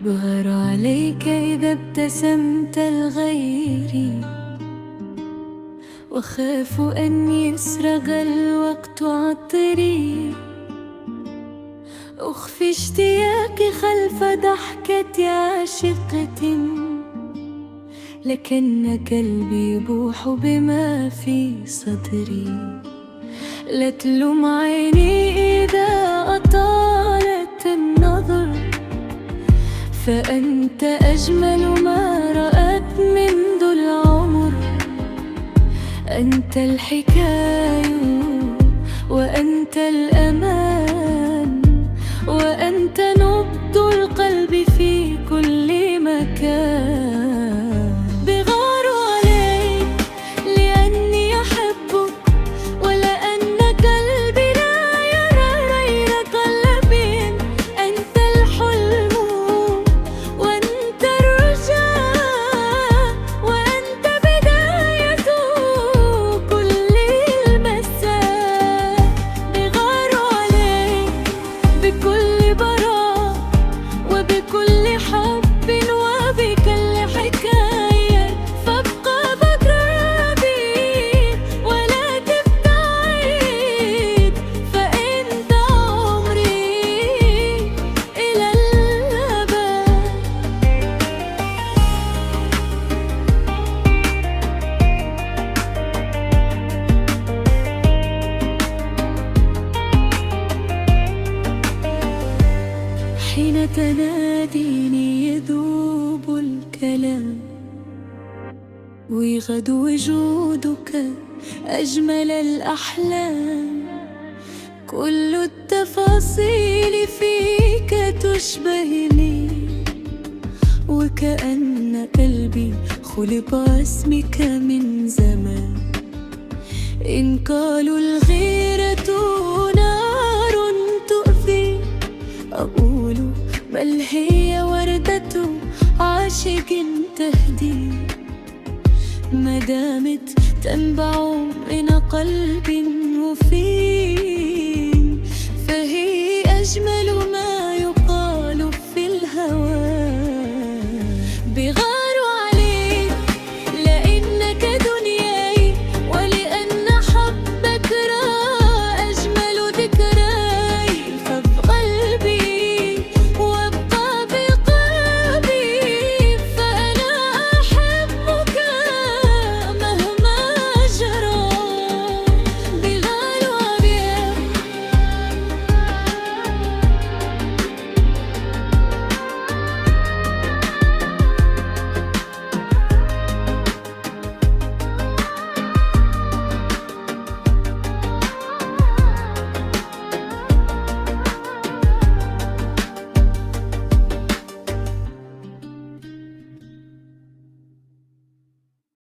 بغار عليك إذا ابتسمت لغيري، وخاف أن يسرق الوقت عطري. أخفي اشتياقي خلف ضحكة عاشقة، لكن قلبي يبوح بما في صدري. لا تلوم عيني إذا أطالت النظر، فأنت أجمل ما رأت منذ العمر. أنت الحكاية وأنت الأمان، وأنت نبض القلب في كل مكان. بغار عليك لأني أحبك، ولأن قلبي لا يرى غير قلبي. أنت الحلم وأنت الرجاء، وأنت بداية كل المساء. بغار عليك بكل براء، وبكل حب، وبكل حكاية. فابقى بقربي ولا تبتعد، فأنت عمري إلى الأبد. حين تناديني يذوب الكلام، ويغدو وجودك أجمل الأحلام. كل التفاصيل فيك تشبهني، وكأن قلبي خلق اسمك من زمان. إن قالوا الغيرة نار تؤذي، أقول بل هي وردة عاشق تهدي. ما دامت تنبع من قلب وفي، فهي أجمل